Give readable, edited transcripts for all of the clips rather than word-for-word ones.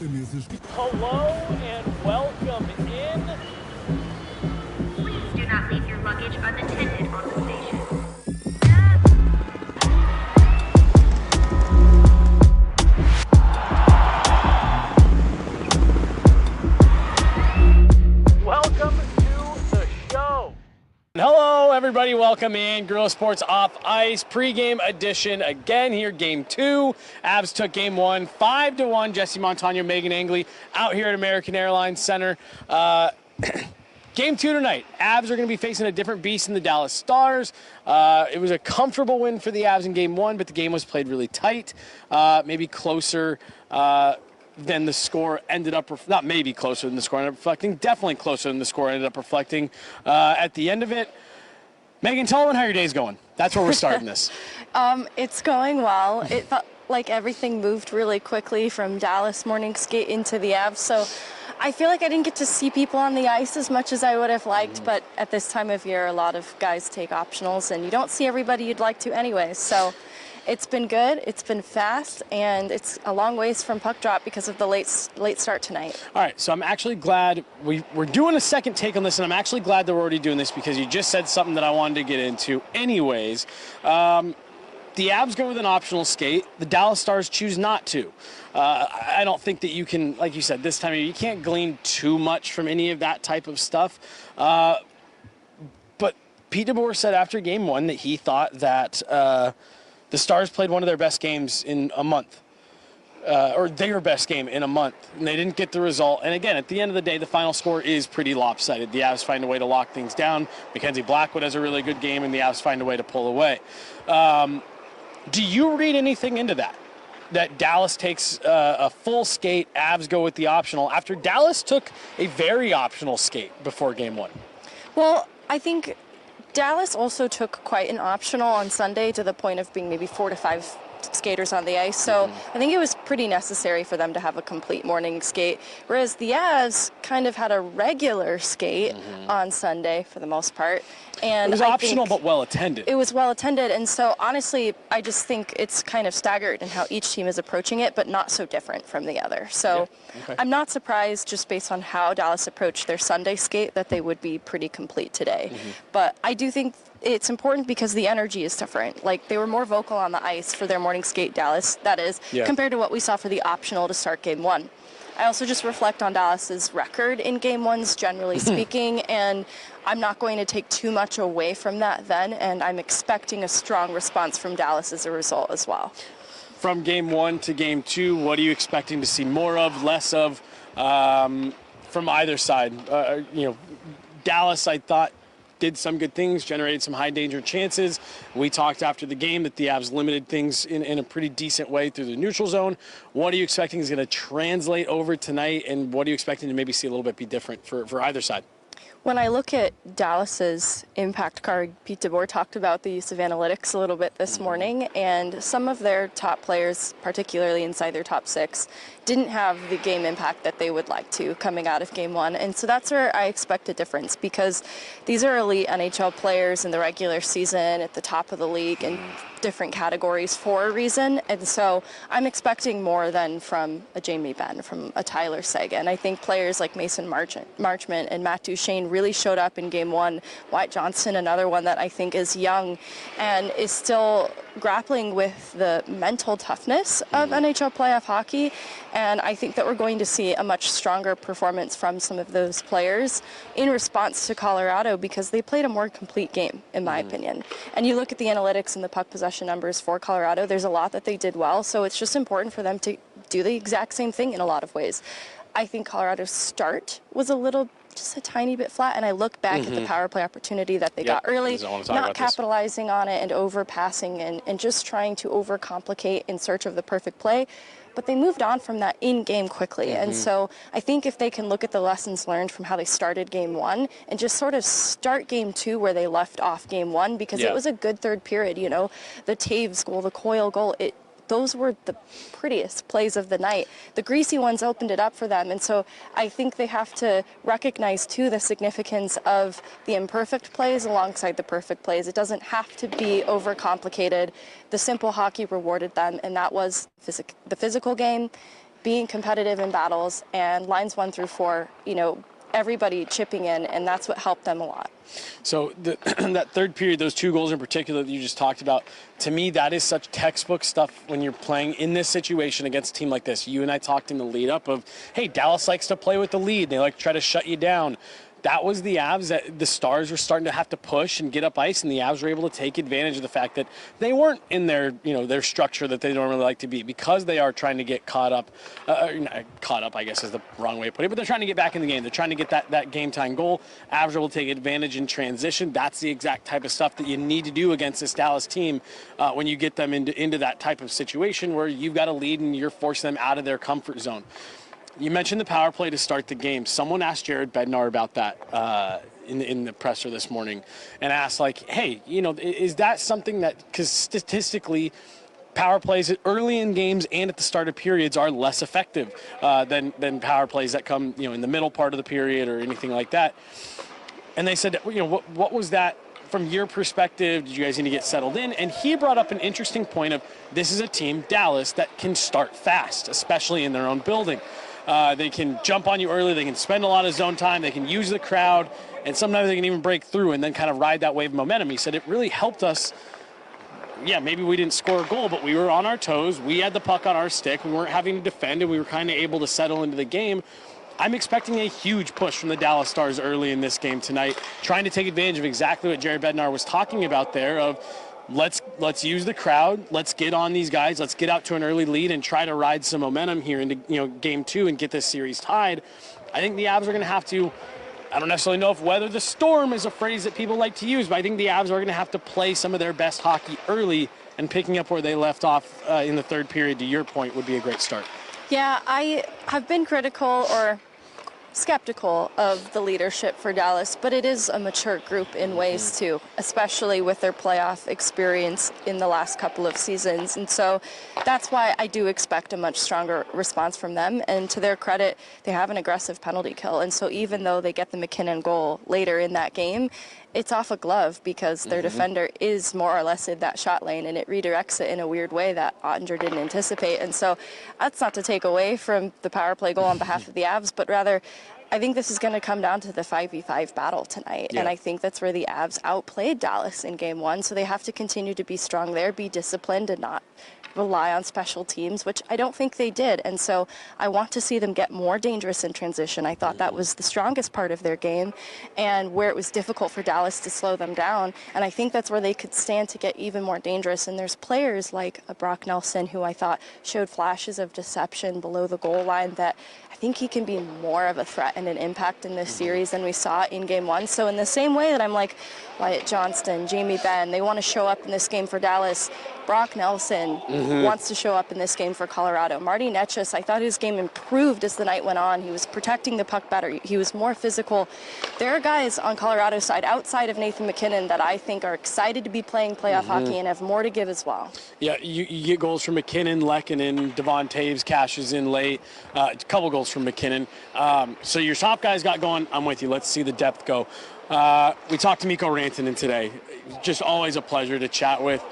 Hello and welcome in. Please do not leave your luggage unattended on the station. Welcome to the show. Hello, everybody. Welcome in. Guerrilla Sports Off Ice pregame edition again here. Game 2. Avs took game 1, 5-1. Jesse Montano, Meghan Angley out here at American Airlines Center. Game 2 tonight. Avs are going to be facing a different beast in the Dallas Stars. It was a comfortable win for the Avs in game 1, but the game was played really tight. Maybe closer than the score ended up, not maybe closer than the score ended up reflecting, definitely closer than the score ended up reflecting at the end of it. Meghan, tell them how your day's going. That's where we're starting this. It's going well. It felt like everything moved really quickly from Dallas morning skate into the Avs, so I feel like I didn't get to see people on the ice as much as I would have liked, but at this time of year, a lot of guys take optionals, and you don't see everybody you'd like to anyways, so it's been good, it's been fast, and it's a long ways from puck drop because of the late start tonight. All right, so I'm actually glad we're doing a second take on this, and I'm actually glad that we're already doing this because you just said something that I wanted to get into anyways. The Avs go with an optional skate. The Dallas Stars choose not to. I don't think that you can, like you said, this time of year, you can't glean too much from any of that type of stuff. But Pete DeBoer said after game 1 that he thought that the Stars played one of their best games in a month, or their best game in a month, and they didn't get the result. And again, at the end of the day, the final score is pretty lopsided. The Avs find a way to lock things down. Mackenzie Blackwood has a really good game, and the Avs find a way to pull away. Do you read anything into that? That Dallas takes a full skate, Avs go with the optional, after Dallas took a very optional skate before game 1? Well, I think Dallas also took quite an optional on Sunday to the point of being maybe 4 to 5 skaters on the ice. So I think it was pretty necessary for them to have a complete morning skate, whereas the Avs kind of had a regular skate on Sunday for the most part. And it was optional but well attended. It was well attended, and so honestly, I just think it's kind of staggered in how each team is approaching it, but not so different from the other. So yeah, okay. I'm not surprised, just based on how Dallas approached their Sunday skate, that they would be pretty complete today. But I do think it's important because the energy is different. Like, they were more vocal on the ice for their morning skate, Dallas, that is, compared to what we saw for the optional to start game 1. I also just reflect on Dallas's record in game 1s, generally speaking, and I'm not going to take too much away from that then, and I'm expecting a strong response from Dallas as a result as well. From game 1 to game 2, what are you expecting to see more of, less of, from either side? Dallas, I thought, did some good things, generated some high danger chances. We talked after the game that the Avs limited things in a pretty decent way through the neutral zone. What are you expecting is going to translate over tonight, and what are you expecting to maybe see a little bit be different for either side? When I look at Dallas's impact card, Pete DeBoer talked about the use of analytics a little bit this morning, and some of their top players, particularly inside their top 6, didn't have the game impact that they would like to coming out of game 1. And so that's where I expect a difference, because these are elite NHL players in the regular season at the top of the league in different categories for a reason. And so I'm expecting more than from a Jamie Benn, from a Tyler Seguin. I think players like Mason Marchment and Matt Duchene really showed up in game 1. Wyatt Johnston, another one that I think is young and is still grappling with the mental toughness of NHL playoff hockey. And I think that we're going to see a much stronger performance from some of those players in response to Colorado, because they played a more complete game, in my opinion. And you look at the analytics and the puck possession numbers for Colorado, there's a lot that they did well. So it's just important for them to do the exact same thing in a lot of ways. I think Colorado's start was just a tiny bit flat, and I look back at the power play opportunity that they got early, not capitalizing on it and overpassing and just trying to overcomplicate in search of the perfect play. But they moved on from that in-game quickly. And so I think if they can look at the lessons learned from how they started game 1 and just sort of start game 2 where they left off game 1, because it was a good third period, you know, the Taves goal, the Coyle goal, those were the prettiest plays of the night. The greasy ones opened it up for them. And so I think they have to recognize, too, the significance of the imperfect plays alongside the perfect plays. It doesn't have to be overcomplicated. The simple hockey rewarded them, and that was the physical game. being competitive in battles, and lines 1 through 4, everybody chipping in, and that's what helped them a lot. So that third period, those 2 goals in particular that you just talked about, to me, that is such textbook stuff when you're playing in this situation against a team like this. You and I talked in the lead up of, hey, Dallas likes to play with the lead. They like to try to shut you down. That was the Avs that the Stars were starting to have to push and get up ice, and the Avs were able to take advantage of the fact that they weren't in their structure that they normally like to be, because they are trying to get caught up, I guess is the wrong way to put it, but they're trying to get back in the game. They're trying to get that game-time goal. Avs are able to take advantage in transition. That's the exact type of stuff that you need to do against this Dallas team when you get them into that type of situation where you've got a lead and you're forcing them out of their comfort zone. You mentioned the power play to start the game. Someone asked Jared Bednar about that in the presser this morning, and asked, like, hey, is that something that, because statistically, power plays early in games and at the start of periods are less effective than power plays that come in the middle part of the period or anything like that. And they said, what was that from your perspective? Did you guys need to get settled in? And he brought up an interesting point of, this is a team, Dallas, that can start fast, especially in their own building. They can jump on you early. They can spend a lot of zone time. They can use the crowd. And sometimes they can even break through and then kind of ride that wave of momentum. He said it really helped us. Yeah, maybe we didn't score a goal, but we were on our toes. We had the puck on our stick. We weren't having to defend, and we were kind of able to settle into the game. I'm expecting a huge push from the Dallas Stars early in this game tonight, trying to take advantage of exactly what Jared Bednar was talking about there of, let's use the crowd. Let's get on these guys. Let's get out to an early lead and try to ride some momentum here into game 2 and get this series tied. I think the Avs are going to have to. I don't necessarily know if weather the storm is a phrase that people like to use, but I think the Avs are going to have to play some of their best hockey early, and picking up where they left off in the third period, to your point, would be a great start. Yeah, I have been critical or skeptical of the leadership for Dallas, but it is a mature group in ways too, especially with their playoff experience in the last couple of seasons. And so that's why I do expect a much stronger response from them. And to their credit, they have an aggressive penalty kill. And so even though they get the McKinnon goal later in that game, it's off a glove because their defender is more or less in that shot lane, and it redirects it in a weird way that Ottinger didn't anticipate. And so that's not to take away from the power play goal on behalf of the Avs, but rather I think this is going to come down to the 5v5 battle tonight. Yeah. And I think that's where the Avs outplayed Dallas in game 1. So they have to continue to be strong there, be disciplined, and not rely on special teams, which I don't think they did. And so I want to see them get more dangerous in transition. I thought that was the strongest part of their game, and where it was difficult for Dallas to slow them down. And I think that's where they could stand to get even more dangerous. And there's players like Brock Nelson, who I thought showed flashes of deception below the goal line, that I think he can be more of a threat and an impact in this series than we saw in game 1. So in the same way that I'm like, Wyatt Johnston, Jamie Benn, they want to show up in this game for Dallas, Brock Nelson wants to show up in this game for Colorado. Marty Netchus, I thought his game improved as the night went on. He was protecting the puck better. He was more physical. There are guys on Colorado's side outside of Nathan McKinnon that I think are excited to be playing playoff hockey and have more to give as well. Yeah, you get goals from McKinnon, Lehkonen, Devon Taves cashes in late. A couple goals from McKinnon. So your top guys got going. I'm with you. Let's see the depth go. We talked to Miko Rantanen today. Just always a pleasure to chat with.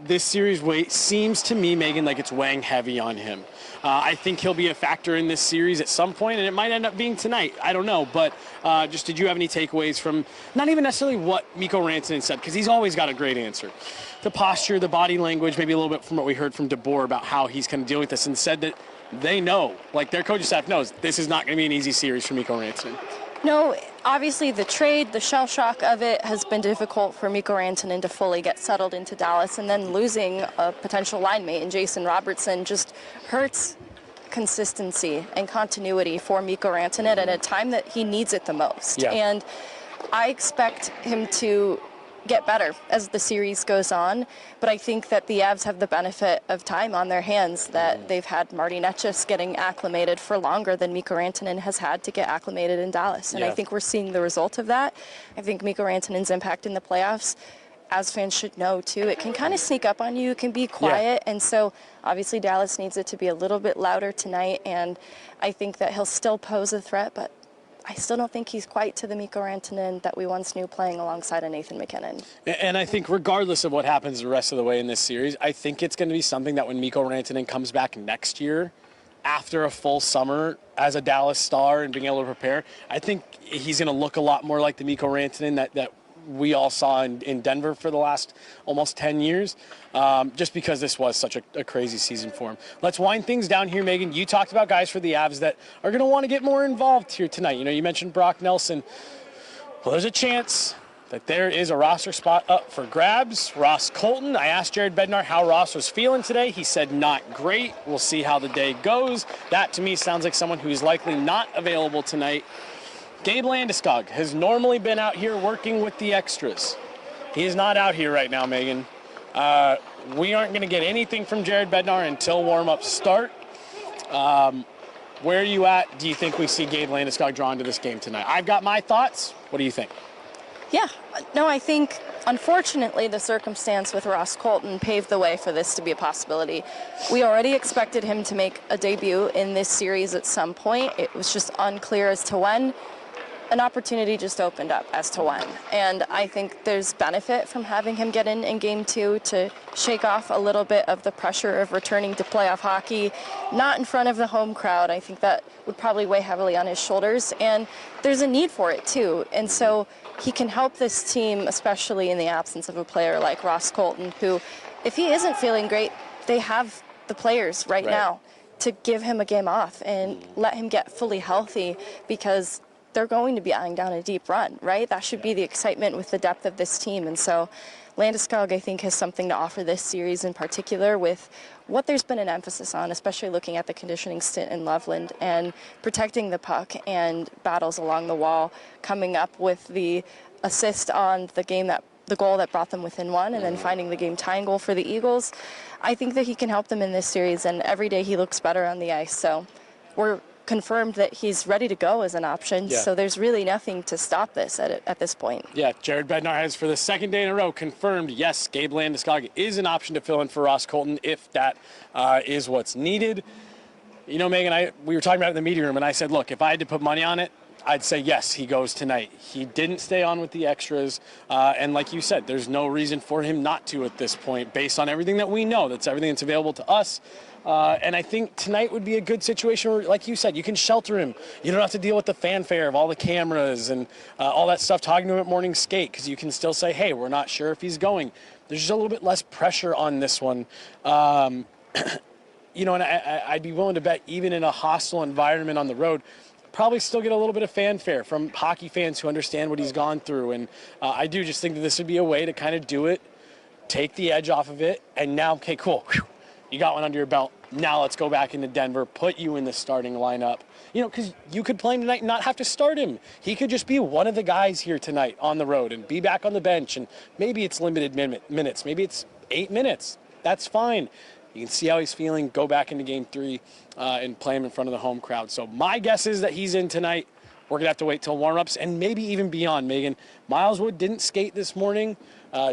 This series seems to me, Meghan, like it's weighing heavy on him. I think he'll be a factor in this series at some point, and it might end up being tonight. I don't know, but just did you have any takeaways from not even necessarily what Miko Rantanen said, because he's always got a great answer. The posture, the body language, maybe a little bit from what we heard from DeBoer about how he's kind of dealing with this, and said that they know, like their coaching staff knows, this is not going to be an easy series for Miko Rantanen. No, obviously the trade, the shell shock of it has been difficult for Miko Rantanen to fully get settled into Dallas, and then losing a potential line mate in Jason Robertson just hurts consistency and continuity for Miko Rantanen at a time that he needs it the most. Yeah. And I expect him to get better as the series goes on, but I think that the Avs have the benefit of time on their hands, that they've had Marty Netchus getting acclimated for longer than Miko Rantanen has had to get acclimated in Dallas, and I think we're seeing the result of that. I think Miko Rantanen's impact in the playoffs, as fans should know too, it can kind of sneak up on you, it can be quiet, and so obviously Dallas needs it to be a little bit louder tonight, and I think that he'll still pose a threat, but I still don't think he's quite to the Miko Rantanen that we once knew playing alongside a Nathan McKinnon. And I think regardless of what happens the rest of the way in this series, I think it's going to be something that when Miko Rantanen comes back next year, after a full summer as a Dallas Star and being able to prepare, I think he's going to look a lot more like the Miko Rantanen that we all saw in Denver for the last almost 10 years, just because this was such a crazy season for him. Let's wind things down here, Megan. You talked about guys for the Avs that are going to want to get more involved here tonight. You know, you mentioned Brock Nelson. Well, there's a chance that there is a roster spot up for grabs. Ross Colton, I asked Jared Bednar how Ross was feeling today. He said not great. We'll see how the day goes. That, to me, sounds like someone who's likely not available tonight. Gabe Landeskog has normally been out here working with the extras. He is not out here right now, Megan. We aren't going to get anything from Jared Bednar until warm-ups start. Where are you at? Do you think we see Gabe Landeskog drawn to this game tonight? I've got my thoughts. What do you think? Yeah, no, I think, unfortunately, the circumstance with Ross Colton paved the way for this to be a possibility. We already expected him to make a debut in this series at some point. It was just unclear as to when. An opportunity just opened up as to when. And I think there's benefit from having him get in Game 2 to shake off a little bit of the pressure of returning to playoff hockey, not in front of the home crowd. I think that would probably weigh heavily on his shoulders. And there's a need for it, too. And so he can help this team, especially in the absence of a player like Ross Colton, who, if he isn't feeling great, they have the players right now to give him a game off and let him get fully healthy, because they're going to be eyeing down a deep run, right? That should be the excitement with the depth of this team. And so Landeskog, I think, has something to offer this series in particular, with what there's been an emphasis on, especially looking at the conditioning stint in Loveland and protecting the puck and battles along the wall, coming up with the assist on the goal that brought them within one, and then finding the game-tying goal for the Eagles. I think that he can help them in this series, and every day he looks better on the ice. So we're confirmed that he's ready to go as an option, so there's really nothing to stop this at this point. Yeah, Jared Bednar has, for the second day in a row, confirmed, yes, Gabe Landeskog is an option to fill in for Ross Colton if that is what's needed. You know, Megan, we were talking about it in the media room, and I said, look, if I had to put money on it, I'd say yes, he goes tonight. He didn't stay on with the extras, and like you said, there's no reason for him not to at this point, based on everything that we know. That's everything that's available to us. And I think tonight would be a good situation where, like you said, you can shelter him. You don't have to deal with the fanfare of all the cameras and all that stuff, talking to him at morning skate, because you can still say, hey, we're not sure if he's going. There's just a little bit less pressure on this one. You know, and I'd be willing to bet, even in a hostile environment on the road, probably still get a little bit of fanfare from hockey fans who understand what he's gone through. And I do just think that this would be a way to kind of do it, take the edge off of it, and now, okay, cool. Whew. You got one under your belt. Now let's go back into Denver, put you in the starting lineup. You know, because you could play him tonight and not have to start him. He could just be one of the guys here tonight on the road and be back on the bench. And maybe it's limited minutes. Maybe it's 8 minutes. That's fine. You can see how he's feeling, go back into Game 3 and play him in front of the home crowd. So my guess is that he's in tonight. We're going to have to wait till warm-ups and maybe even beyond, Megan. Miles Wood didn't skate this morning.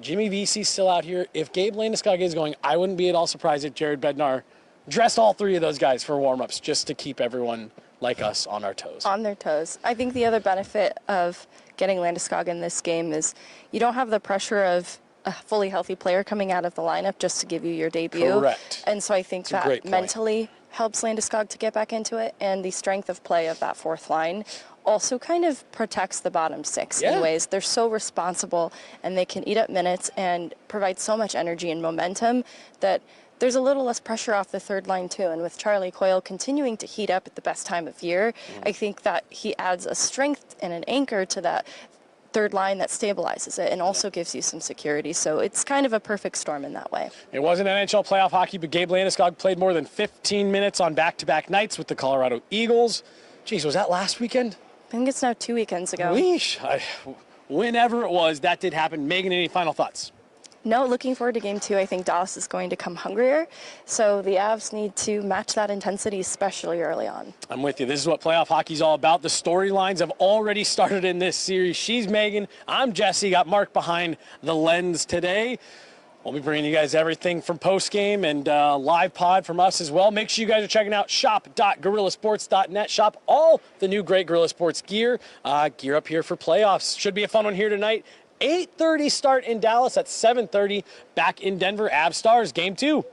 Jimmy Vesey's still out here. If Gabe Landeskog is going, I wouldn't be at all surprised if Jared Bednar dressed all three of those guys for warm-ups, just to keep everyone like us on our toes. On their toes. I think the other benefit of getting Landeskog in this game is you don't have the pressure of a fully healthy player coming out of the lineup just to give you your debut. Correct. And so I think that mentally helps Landeskog to get back into it, and the strength of play of that fourth line also kind of protects the bottom six in ways. They're so responsible, and they can eat up minutes and provide so much energy and momentum that there's a little less pressure off the third line too. And with Charlie Coyle continuing to heat up at the best time of year, I think that he adds a strength and an anchor to that third line that stabilizes it and also gives you some security. So it's kind of a perfect storm in that way. It wasn't NHL playoff hockey, but Gabe Landeskog played more than 15 minutes on back-to-back nights with the Colorado Eagles. Geez, was that last weekend? I think it's now 2 weekends ago. Whenever it was, that did happen. Megan, any final thoughts? No, looking forward to Game 2. I think Dallas is going to come hungrier, so the Avs need to match that intensity, especially early on. I'm with you. This is what playoff hockey's all about. The storylines have already started in this series. She's Megan. I'm Jesse. Got Mark behind the lens today. We'll be bringing you guys everything from postgame and live pod from us as well. Make sure you guys are checking out shop.gorillasports.net. Shop all the new great Gorilla Sports gear. Gear up here for playoffs. Should be a fun one here tonight. 8:30 start in Dallas at 7:30 back in Denver. Avs Stars, Game 2.